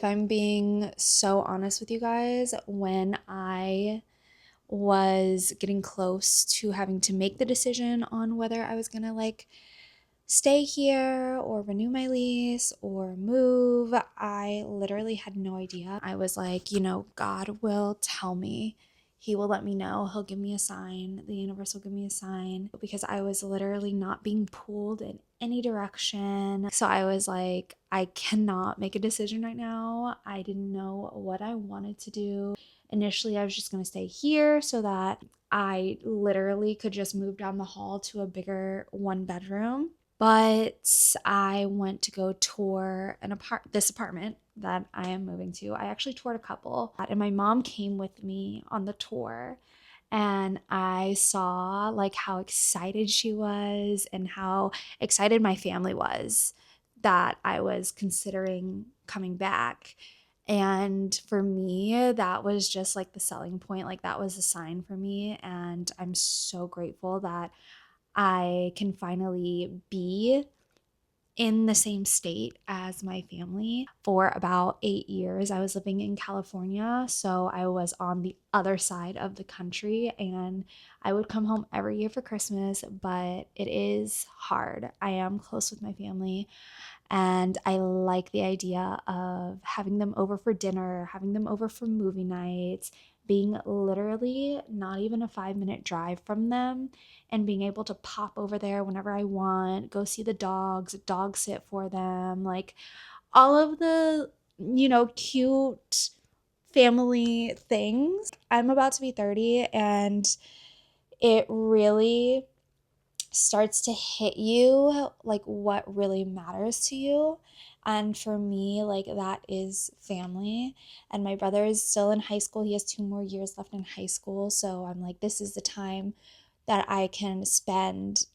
I'm being so honest with you guys, when I was getting close to having to make the decision on whether I was gonna stay here or renew my lease or move, I literally had no idea. I was like, God will tell me. He will let me know. He'll give me a sign. The universe will give me a sign, because I was literally not being pulled in any direction. So I was like, I cannot make a decision right now. I didn't know what I wanted to do. Initially, I was just going to stay here so that I literally could just move down the hall to a bigger 1 bedroom. But I went to go tour this apartment that I am moving to. I actually toured a couple, and my mom came with me on the tour. And I saw how excited she was and how excited my family was that I was considering coming back. And for me, that was just the selling point. That was a sign for me. And I'm so grateful that I can finally be in the same state as my family. For about 8 years, I was living in California. So I was on the other side of the country, and I would come home every year for Christmas, but it is hard. I am close with my family, and I like the idea of having them over for dinner, having them over for movie nights, being literally not even a 5-minute drive from them, and being able to pop over there whenever I want, go see the dogs, dog sit for them, all of the, cute family things. I'm about to be 30, and it really starts to hit you what really matters to you. And for me, that is family. And my brother is still in high school. He has 2 more years left in high school. So I'm like, this is the time that I can spend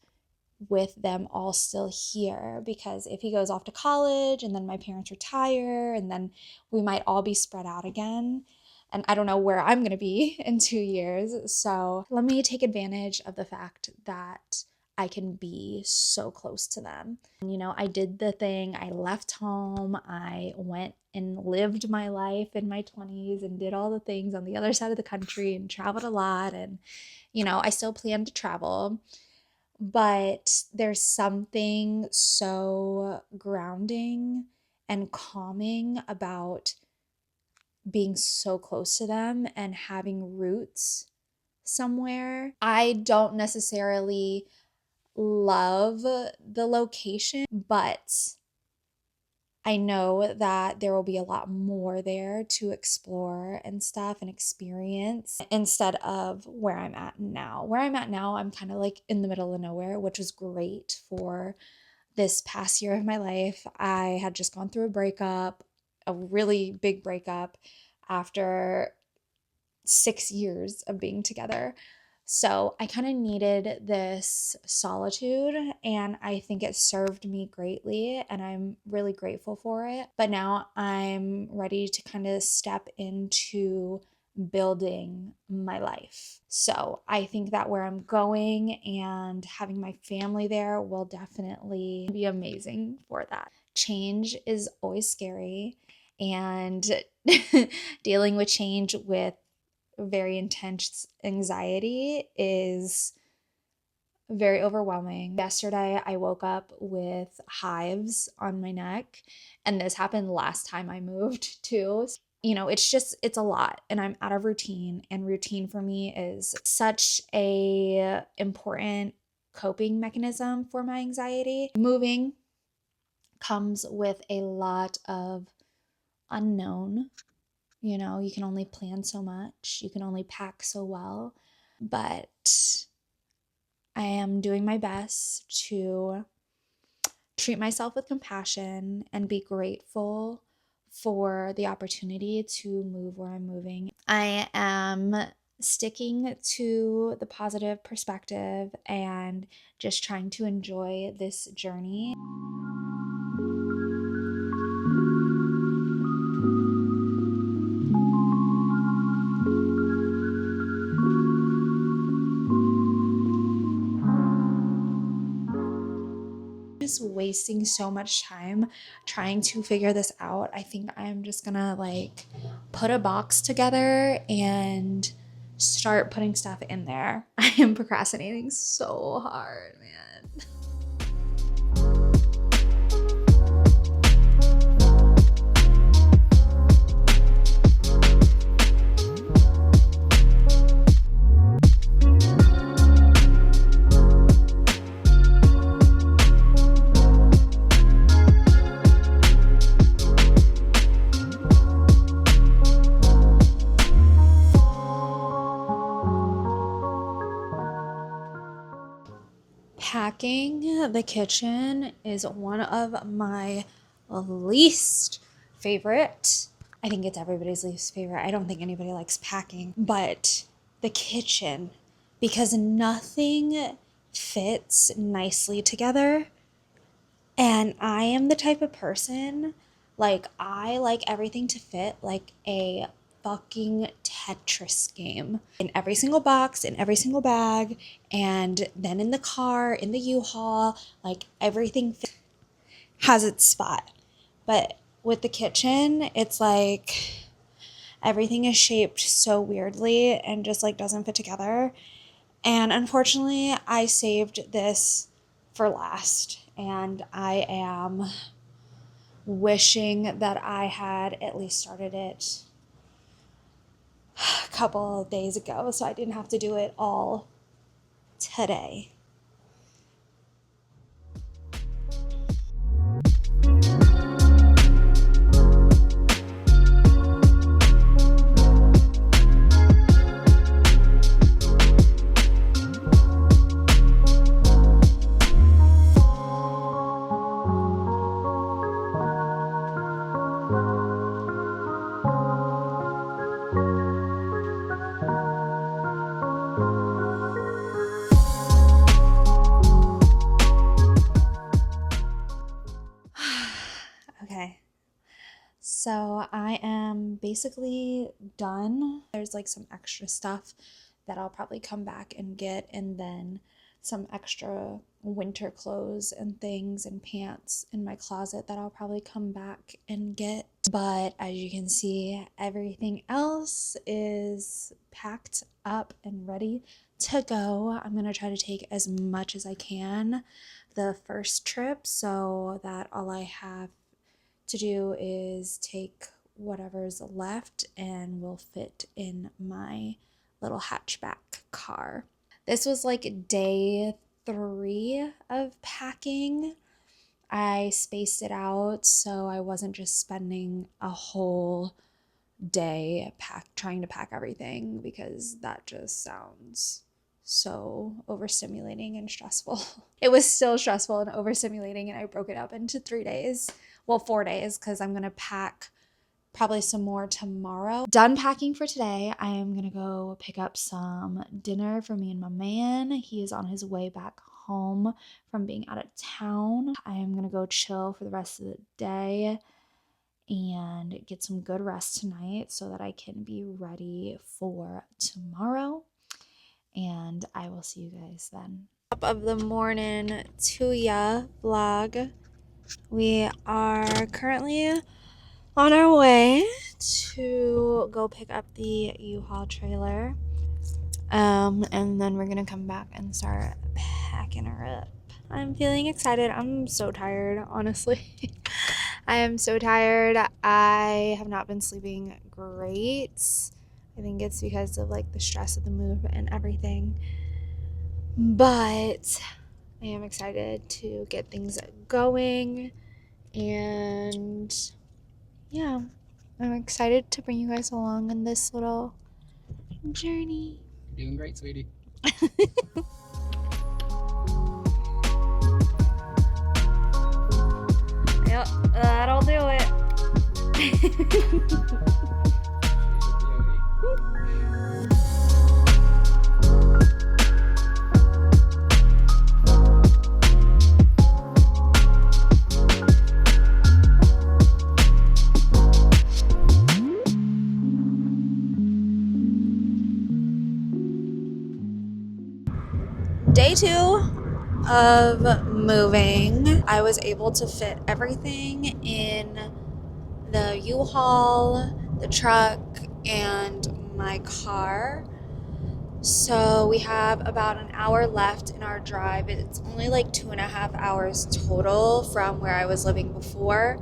with them all still here, because if he goes off to college and then my parents retire, and then we might all be spread out again, and I don't know where I'm going to be in 2 years. So let me take advantage of the fact that I can be so close to them. And, I did the thing. I left home. I went and lived my life in my 20s and did all the things on the other side of the country and traveled a lot. And, I still plan to travel. But there's something so grounding and calming about being so close to them and having roots somewhere. I don't necessarily love the location, but I know that there will be a lot more there to explore and stuff and experience, instead of where I'm at now. Where I'm at now, I'm kind of in the middle of nowhere, which was great for this past year of my life. I had just gone through a breakup, a really big breakup, after 6 years of being together. So I kind of needed this solitude, and I think it served me greatly, and I'm really grateful for it. But now I'm ready to kind of step into building my life. So I think that where I'm going and having my family there will definitely be amazing for that. Change is always scary, and dealing with change with very intense anxiety is very overwhelming. Yesterday, I woke up with hives on my neck, and this happened last time I moved too. It's a lot, and I'm out of routine, and routine for me is such a important coping mechanism for my anxiety. Moving comes with a lot of unknown. You can only plan so much, you can only pack so well, but I am doing my best to treat myself with compassion and be grateful for the opportunity to move where I'm moving. I am sticking to the positive perspective and just trying to enjoy this journey. just wasting so much time trying to figure this out. I think I'm just gonna like put a box together and start putting stuff in there. I am procrastinating so hard, man. Packing the kitchen is one of my least favorite. I think it's everybody's least favorite. I don't think anybody likes packing, but the kitchen, because nothing fits nicely together. And I am the type of person, like, I like everything to fit like a fucking Tetris game in every single box, in every single bag, and then in the car, in the U-Haul, like everything has its spot. But with the kitchen, it's like everything is shaped so weirdly and just like doesn't fit together. And unfortunately, I saved this for last, and I am wishing that I had at least started it a couple of days ago so I didn't have to do it all today. Okay, so I am basically done. There's like some extra stuff that I'll probably come back and get, and then some extra winter clothes and things and pants in my closet that I'll probably come back and get. But as you can see, everything else is packed up and ready to go. I'm gonna try to take as much as I can the first trip so that all I have to do is take whatever's left and will fit in my little hatchback car. This was like day 3 of packing. I spaced it out so I wasn't just spending a whole day trying to pack everything, because that just sounds so overstimulating and stressful. It was still stressful and overstimulating, and I broke it up into 3 days. Well, 4 days, because I'm gonna pack probably some more tomorrow. Done packing for today. I am gonna go pick up some dinner for me and my man. He is on his way back home from being out of town. I am gonna go chill for the rest of the day and get some good rest tonight so that I can be ready for tomorrow. And I will see you guys then. Top of the morning to ya vlog. We are currently on our way to go pick up the U-Haul trailer. And then we're gonna come back and start packing her up. I'm feeling excited. I'm so tired, honestly. I am so tired. I have not been sleeping great. I think it's because of like the stress of the move and everything. But I am excited to get things going. And yeah, I'm excited to bring you guys along on this little journey. You're doing great, sweetie. Yep, that'll do it. Day 2 of moving. I was able to fit everything in the U-Haul, the truck, and my car. So we have about an hour left in our drive. It's only like 2.5 hours total from where I was living before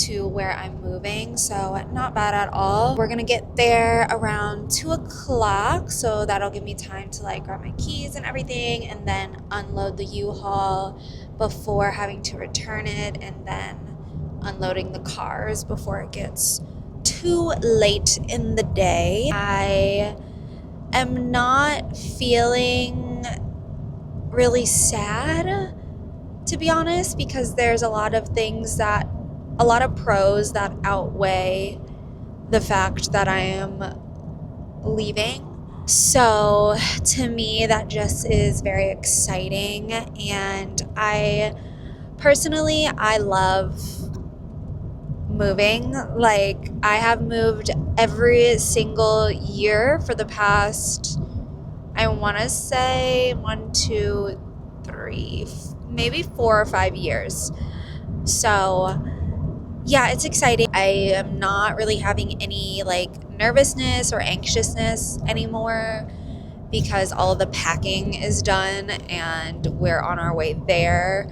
to where I'm moving. So not bad at all. We're gonna get there around 2 o'clock. So that'll give me time to like grab my keys and everything and then unload the U-Haul before having to return it and then unloading the cars before it gets too late in the day. I'm not feeling really sad, to be honest, because there's a lot of pros that outweigh the fact that I am leaving. So to me, that just is very exciting. And I love moving. Like, I have moved every single year for the past, I want to say 1, 2, 3, maybe 4 or 5 years. So yeah, it's exciting. I am not really having any like nervousness or anxiousness anymore because all of the packing is done and we're on our way there.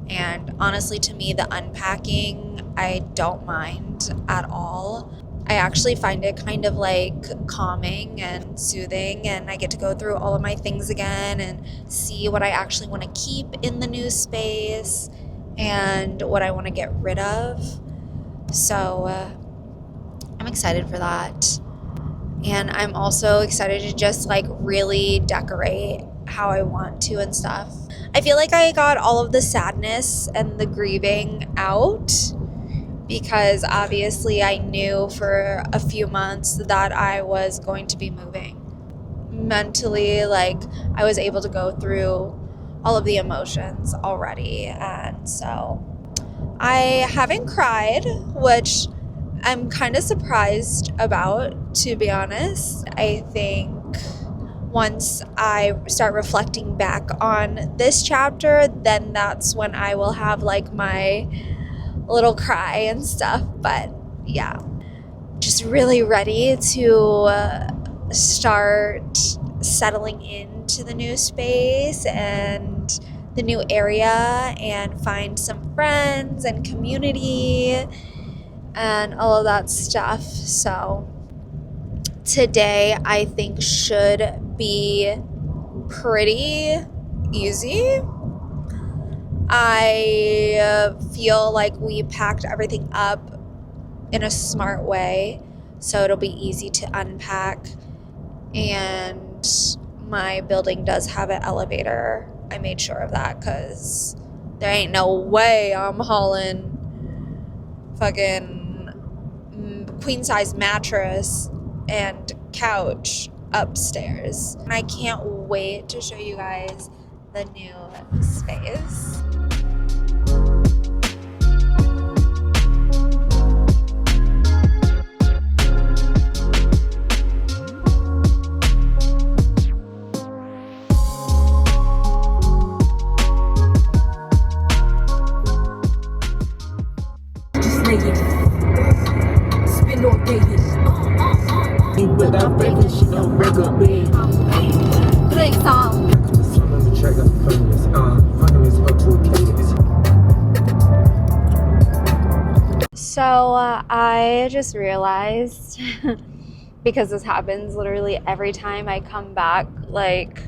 And honestly, to me, the unpacking, I don't mind at all. I actually find it kind of like calming and soothing, and I get to go through all of my things again and see what I actually want to keep in the new space and what I want to get rid of. So I'm excited for that. And I'm also excited to just like really decorate how I want to and stuff. I feel like I got all of the sadness and the grieving out because obviously I knew for a few months that I was going to be moving. Mentally, like, I was able to go through all of the emotions already. And so I haven't cried, which I'm kind of surprised about, to be honest. I think once I start reflecting back on this chapter, then that's when I will have like my little cry and stuff. But yeah, just really ready to start settling into the new space and the new area and find some friends and community and all of that stuff. So today I think should be pretty easy. I feel like we packed everything up in a smart way, so it'll be easy to unpack. And my building does have an elevator. I made sure of that because there ain't no way I'm hauling fucking queen size mattress and couch upstairs. And I can't wait to show you guys the new space. Spend all day without breaking, she don't break up bed. Play song. On the track, I'm playing this. Up to a cadence. So I just realized, because this happens literally every time I come back, like,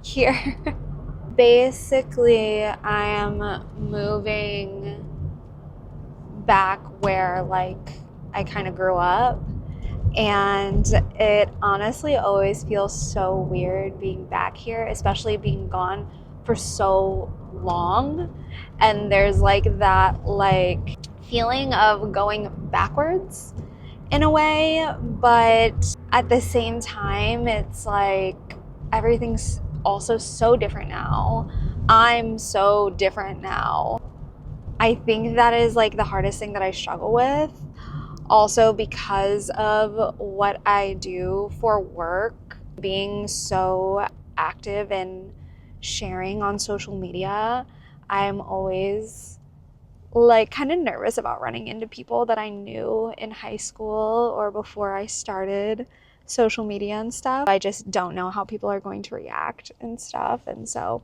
here. Basically, I am moving back where, like, I kind of grew up. And it honestly always feels so weird being back here, especially being gone for so long. And there's like that like feeling of going backwards in a way, but at the same time, it's like everything's also so different now. I'm so different now. I think that is like the hardest thing that I struggle with. Also because of what I do for work, being so active in sharing on social media, I'm always like kind of nervous about running into people that I knew in high school or before I started social media and stuff. I just don't know how people are going to react and stuff. And so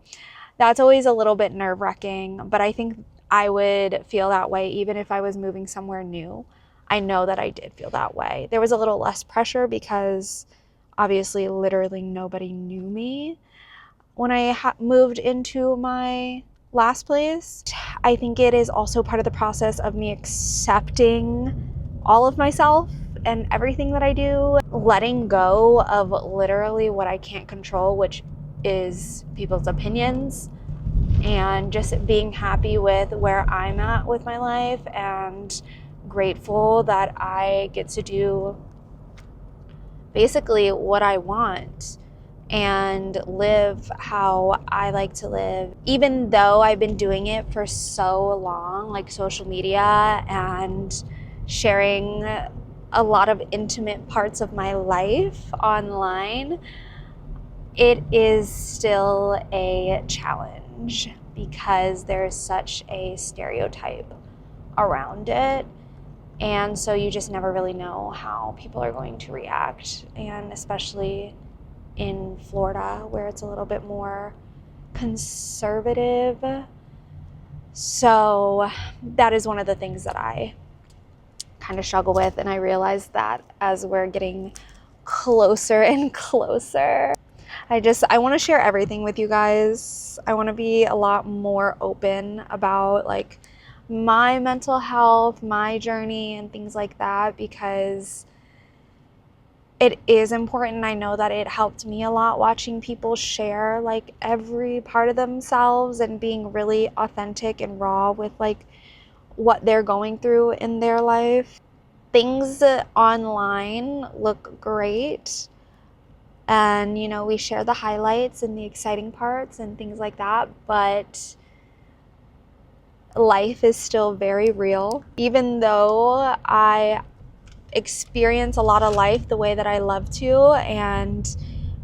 that's always a little bit nerve-wracking, but I think I would feel that way even if I was moving somewhere new. I know that I did feel that way. There was a little less pressure because obviously literally nobody knew me when I moved into my last place. I think it is also part of the process of me accepting all of myself and everything that I do, letting go of literally what I can't control, which is people's opinions, and just being happy with where I'm at with my life and grateful that I get to do basically what I want and live how I like to live. Even though I've been doing it for so long, like social media and sharing a lot of intimate parts of my life online, it is still a challenge because there's such a stereotype around it. And so you just never really know how people are going to react. And especially in Florida, where it's a little bit more conservative. So that is one of the things that I kind of struggle with. And I realize that as we're getting closer and closer, I want to share everything with you guys. I want to be a lot more open about like my mental health, my journey, and things like that, because it is important. I know that it helped me a lot watching people share like every part of themselves and being really authentic and raw with like what they're going through in their life. Things online look great, and you know, we share the highlights and the exciting parts and things like that, but life is still very real. Even though I experience a lot of life the way that I love to and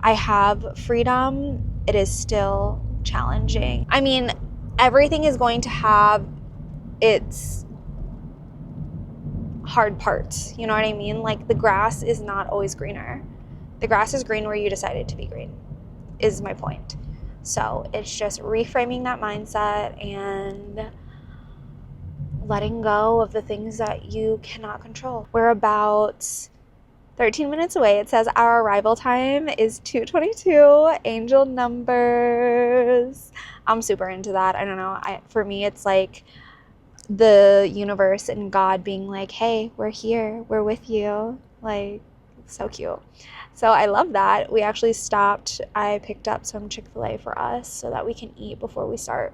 I have freedom, it is still challenging. I mean, everything is going to have its hard parts, you know what I mean? Like the grass is not always greener. The grass is green where you decide it to be green, is my point. So it's just reframing that mindset and letting go of the things that you cannot control. We're about 13 minutes away. It says our arrival time is 2:22. Angel numbers. I'm super into that. I don't know. For me, it's like the universe and God being like, hey, we're here. We're with you. Like, so cute. So I love that. We actually stopped. I picked up some Chick-fil-A for us so that we can eat before we start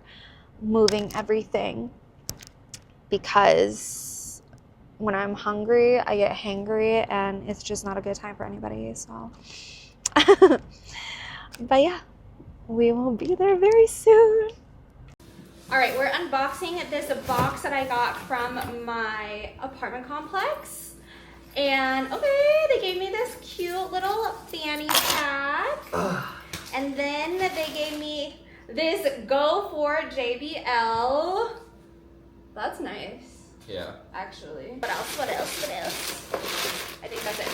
moving everything. Because when I'm hungry, I get hangry, and it's just not a good time for anybody. So, but yeah, we will be there very soon. All right, we're unboxing this box that I got from my apartment complex. And okay, they gave me this cute little fanny pack. And then they gave me this Go for JBL. That's nice. Yeah. Actually. What else? I think that's it.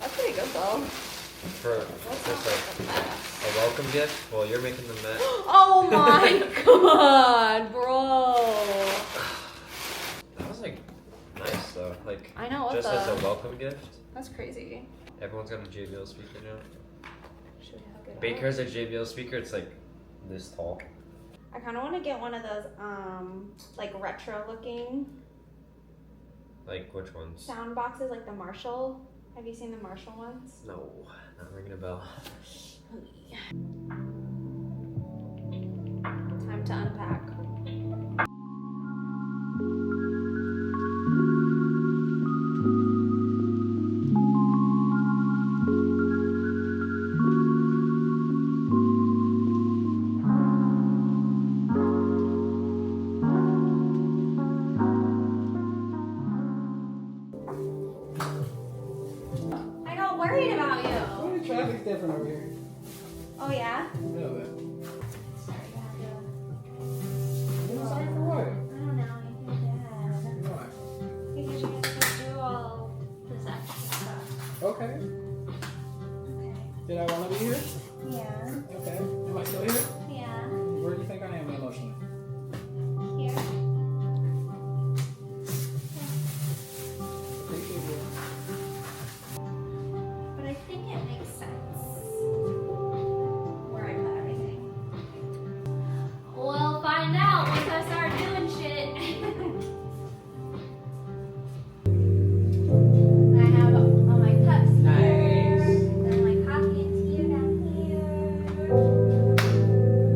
That's pretty good though. For just like a welcome gift? Well, you're making the mess. Oh my god, bro. That was like nice though. Like I know, what just the- as a welcome gift. That's crazy. Everyone's got a JBL speaker now. Should we hook it Baker up? has a JBL speaker. It's like this tall. I kind of want to get one of those, like retro looking Like which ones? sound boxes, like the Marshall. Have you seen the Marshall ones? No, not ringing a bell. Time to unpack. I got worried about you. Traffic's different over here. Oh yeah? You know that. Okay. Okay. Did I want to be here? Yeah. Okay. Am I still here? Yeah. Where do you think I am emotionally? Here. Appreciate you. But I think it makes sense where I put everything. We'll find out once I start doing shit. I have all my cups here. Nice. Then my coffee and tea are down here.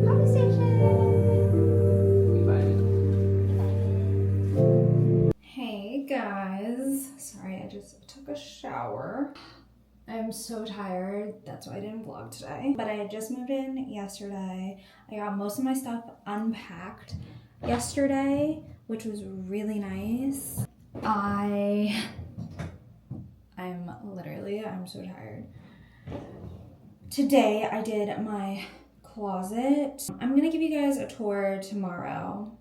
Coffee station. We vibing. Hey guys. Sorry, I just took a shower. I'm so tired. That's why I didn't vlog today. But I had just moved in yesterday. I got most of my stuff unpacked yesterday, which was really nice. I'm so tired. Today I did my closet. I'm gonna give you guys a tour tomorrow.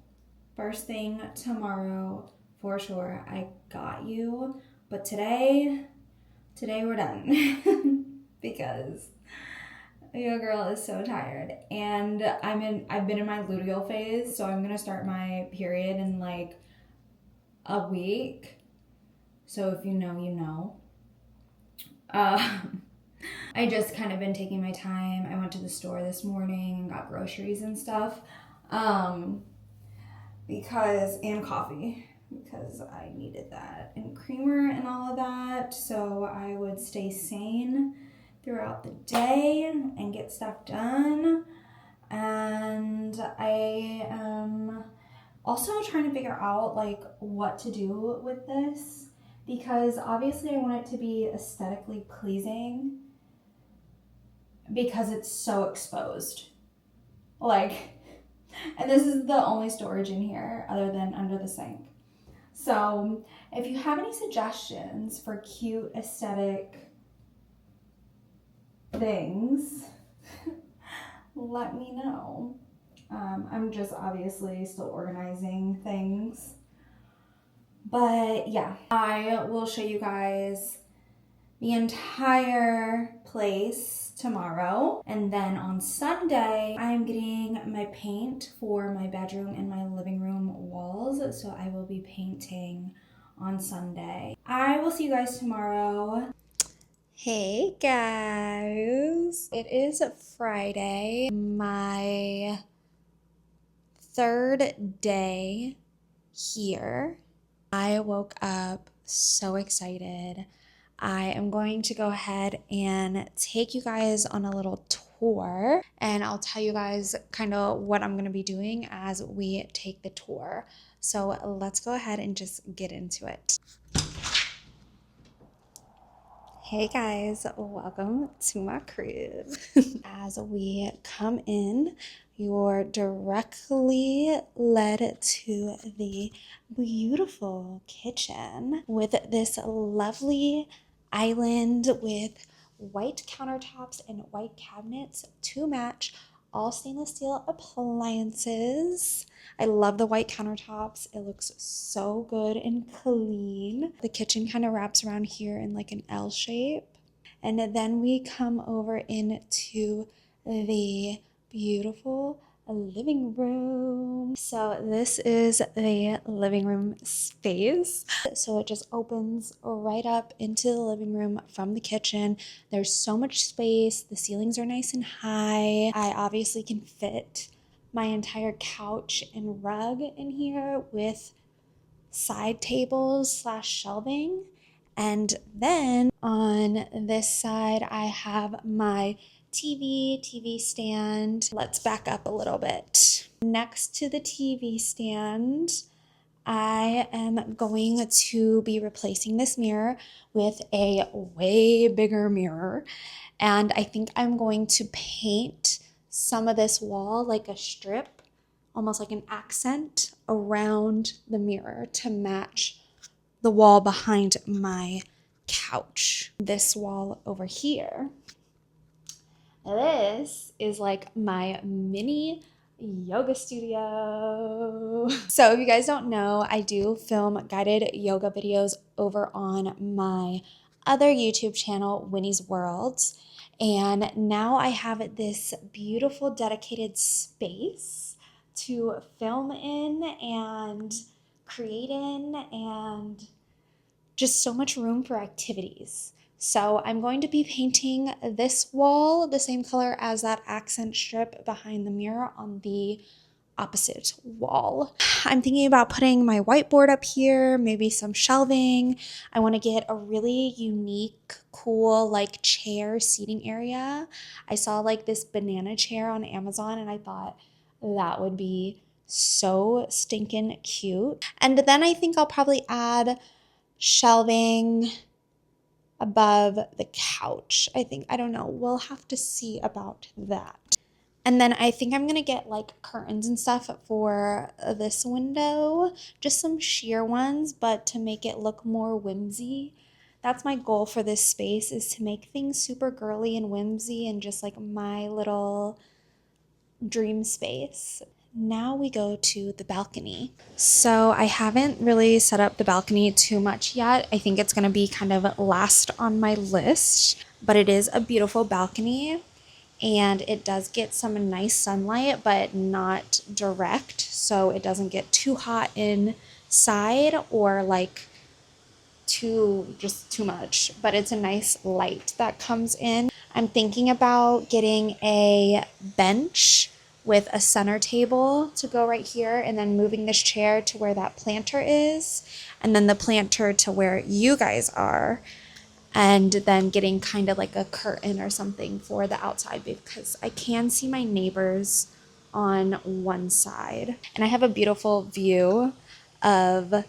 First thing tomorrow, for sure. I got you. But today we're done. Because your girl is so tired. And I've been in my luteal phase, so I'm gonna start my period in like a week. So if you know, you know. I just kind of been taking my time. I went to the store this morning and got groceries and stuff. And coffee, because I needed that, and creamer and all of that, so I would stay sane throughout the day and get stuff done. And I am also trying to figure out like what to do with this, because obviously I want it to be aesthetically pleasing because it's so exposed. Like, and this is the only storage in here other than under the sink. So if you have any suggestions for cute aesthetic things, let me know. I'm just obviously still organizing things. But yeah, I will show you guys the entire place tomorrow. And then on Sunday, I'm getting my paint for my bedroom and my living room walls. So I will be painting on Sunday. I will see you guys tomorrow. Hey guys, it is Friday, my third day here. I woke up so excited. I am going to go ahead and take you guys on a little tour, and I'll tell you guys kind of what I'm going to be doing as we take the tour. So let's go ahead and just get into it. Hey guys, welcome to my crib. As we come in, you're directly led to the beautiful kitchen with this lovely island with white countertops and white cabinets to match, all stainless steel appliances. I love the white countertops. It looks so good and clean. The kitchen kind of wraps around here in like an L shape. And then we come over into the beautiful living room. So this is the living room space. So it just opens right up into the living room from the kitchen. There's so much space. The ceilings are nice and high. I obviously can fit my entire couch and rug in here with side tables / shelving. And then on this side, I have my TV stand. Let's back up a little bit. Next to the TV stand, I am going to be replacing this mirror with a way bigger mirror. And I think I'm going to paint some of this wall like a strip, almost like an accent around the mirror to match the wall behind my couch. This wall over here, this is like my mini yoga studio. So if you guys don't know, I do film guided yoga videos over on my other YouTube channel, Winnie's Worlds. And now I have this beautiful dedicated space to film in and create in, and just so much room for activities. So I'm going to be painting this wall the same color as that accent strip behind the mirror on the opposite wall. I'm thinking about putting my whiteboard up here, maybe some shelving. I want to get a really unique, cool, like chair seating area. I saw like this banana chair on Amazon and I thought that would be so stinking cute. And then I think I'll probably add shelving above the couch. I don't know. We'll have to see about that. And then I think I'm gonna get like curtains and stuff for this window, just some sheer ones, but to make it look more whimsy. That's my goal for this space, is to make things super girly and whimsy and just like my little dream space. Now we go to the balcony. So I haven't really set up the balcony too much yet. I think it's gonna be kind of last on my list, but it is a beautiful balcony and it does get some nice sunlight, but not direct. So it doesn't get too hot inside or like too much, but it's a nice light that comes in. I'm thinking about getting a bench with a center table to go right here, and then moving this chair to where that planter is, and then the planter to where you guys are, and then getting kind of like a curtain or something for the outside because I can see my neighbors on one side. And I have a beautiful view of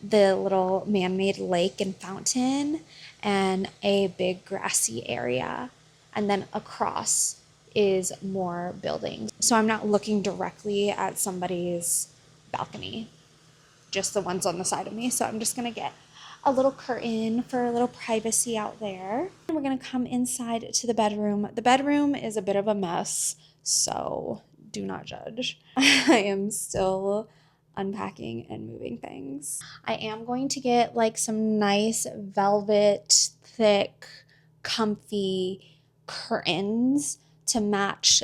the little man-made lake and fountain and a big grassy area. And then across is more buildings. So I'm not looking directly at somebody's balcony, just the ones on the side of me. So I'm just gonna get a little curtain for a little privacy out there. And we're gonna come inside to the bedroom. The bedroom is a bit of a mess, so do not judge. I am still unpacking and moving things. I am going to get like some nice velvet, thick, comfy curtains to match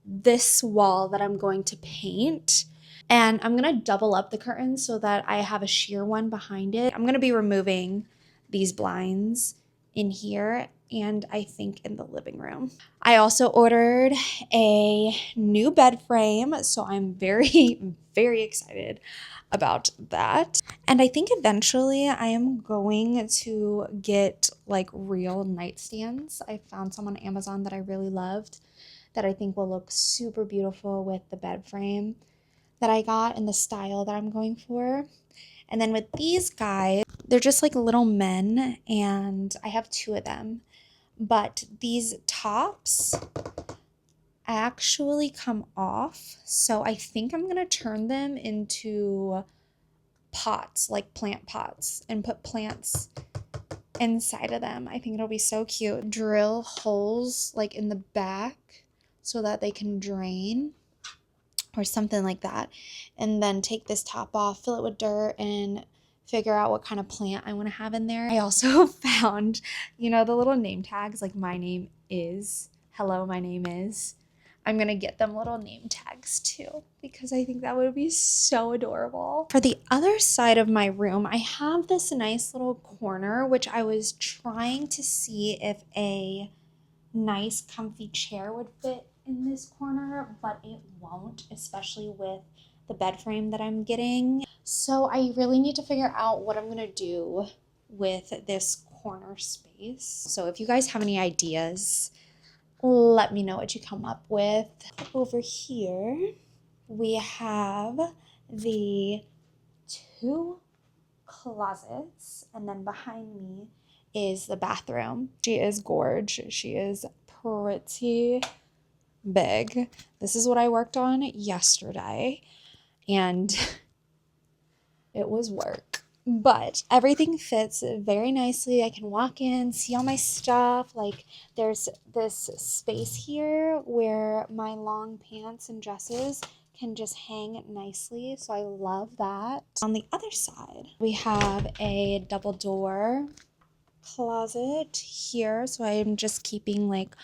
this wall that I'm going to paint. And I'm going to double up the curtains so that I have a sheer one behind it. I'm going to be removing these blinds in here and I think in the living room. I also ordered a new bed frame, so I'm very, very excited about that. And I think eventually I am going to get like real nightstands. I found some on Amazon that I really loved that I think will look super beautiful with the bed frame that I got and the style that I'm going for. And then with these guys, they're just like little men, and I have two of them. But these tops actually come off, so I think I'm gonna turn them into pots, like plant pots, and put plants inside of them. I think it'll be so cute. Drill holes like in the back so that they can drain or something like that, and then take this top off, fill it with dirt, and figure out what kind of plant I want to have in there. I also found, the little name tags, like my name is, hello, my name is. I'm gonna get them little name tags too because I think that would be so adorable. For the other side of my room, I have this nice little corner which I was trying to see if a nice comfy chair would fit in this corner, but it won't, especially with the bed frame that I'm getting. So I really need to figure out what I'm gonna do with this corner space. So if you guys have any ideas, let me know what you come up with. Over here, we have the two closets, and then behind me is the bathroom. She is gorgeous. She is pretty big. This is what I worked on yesterday, and it was work. But everything fits very nicely. I can walk in, see all my stuff. Like there's this space here where my long pants and dresses can just hang nicely. So I love that. On the other side, we have a double door closet here. So I'm just keeping like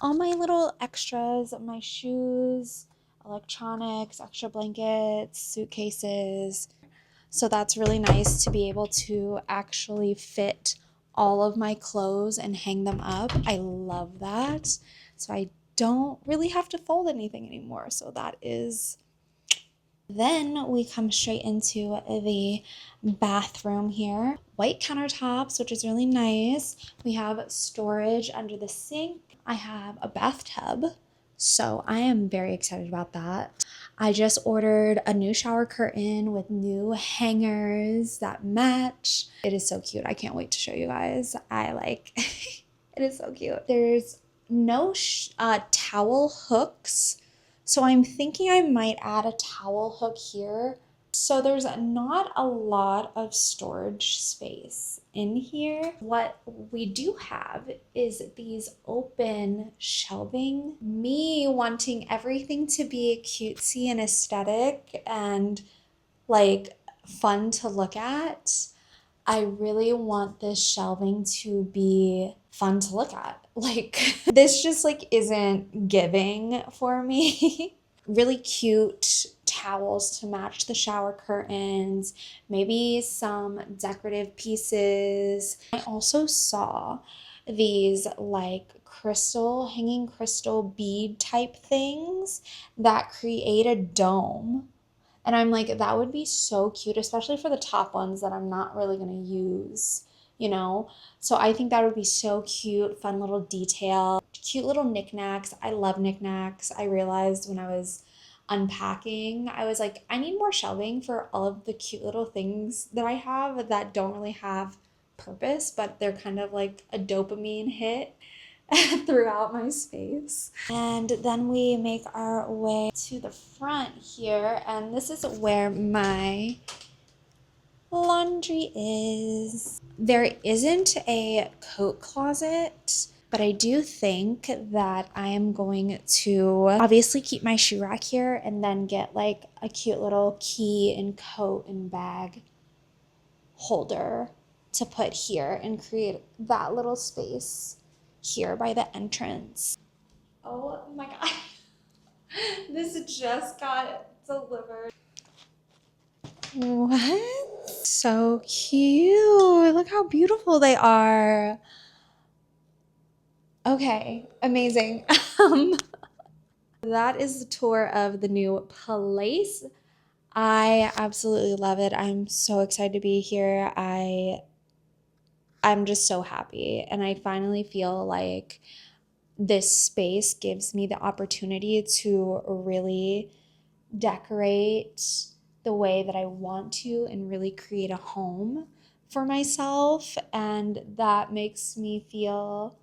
all my little extras, my shoes, electronics, extra blankets, suitcases. So that's really nice to be able to actually fit all of my clothes and hang them up. I love that. So I don't really have to fold anything anymore. So that is. Then we come straight into the bathroom here. White countertops, which is really nice. We have storage under the sink. I have a bathtub, so I am very excited about that. I just ordered a new shower curtain with new hangers that match. It is so cute. I can't wait to show you guys. It is so cute. There's no towel hooks, so I'm thinking I might add a towel hook here. So there's not a lot of storage space in here. What we do have is these open shelving. Me wanting everything to be cutesy and aesthetic and like fun to look at, I really want this shelving to be fun to look at. Like this just like isn't giving for me. Really cute towels to match the shower curtains, maybe some decorative pieces. I also saw these like hanging crystal bead type things that create a dome. And I'm like, that would be so cute, especially for the top ones that I'm not really going to use, you know? So I think that would be so cute, fun little detail, cute little knickknacks. I love knickknacks. I realized when I was unpacking, I was like, I need more shelving for all of the cute little things that I have that don't really have purpose, but they're kind of like a dopamine hit throughout my space. And then we make our way to the front here, and this is where my laundry is. There isn't a coat closet, but I do think that I am going to obviously keep my shoe rack here and then get like a cute little key and coat and bag holder to put here and create that little space here by the entrance. Oh my god. This just got delivered. What? So cute. Look how beautiful they are. Okay, amazing. That is the tour of the new place. I absolutely love it. I'm so excited to be here. I'm just so happy, and I finally feel like this space gives me the opportunity to really decorate the way that I want to and really create a home for myself. And that makes me feel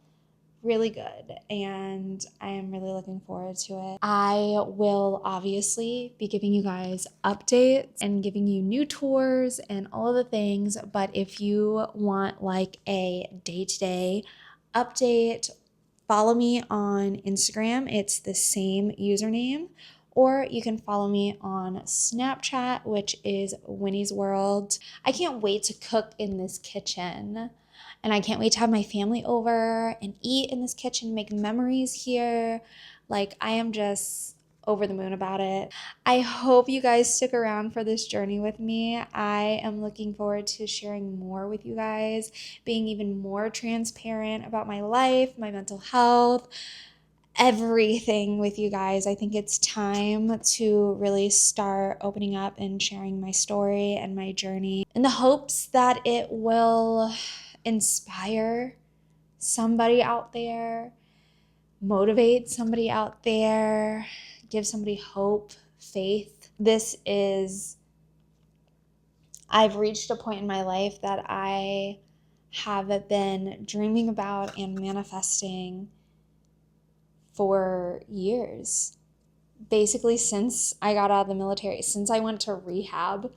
really good. And I am really looking forward to it. I will obviously be giving you guys updates and giving you new tours and all of the things. But if you want like a day-to-day update, follow me on Instagram. It's the same username. Or you can follow me on Snapchat, which is Winnie's World. I can't wait to cook in this kitchen. And I can't wait to have my family over and eat in this kitchen, make memories here. Like, I am just over the moon about it. I hope you guys stick around for this journey with me. I am looking forward to sharing more with you guys, being even more transparent about my life, my mental health, everything with you guys. I think it's time to really start opening up and sharing my story and my journey in the hopes that it will inspire somebody out there, motivate somebody out there, give somebody hope, faith. I've reached a point in my life that I have been dreaming about and manifesting for years. Basically, since I got out of the military, since I went to rehab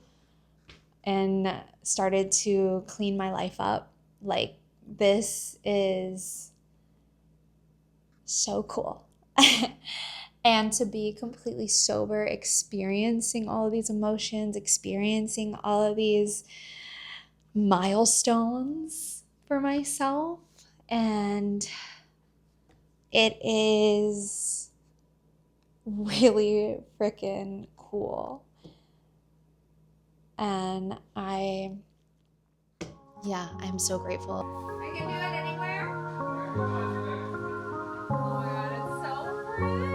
and started to clean my life up, like, this is so cool. And to be completely sober, experiencing all of these emotions, experiencing all of these milestones for myself, and it is really freaking cool. And I'm so grateful. I can do it anywhere. Oh my god, it's so pretty.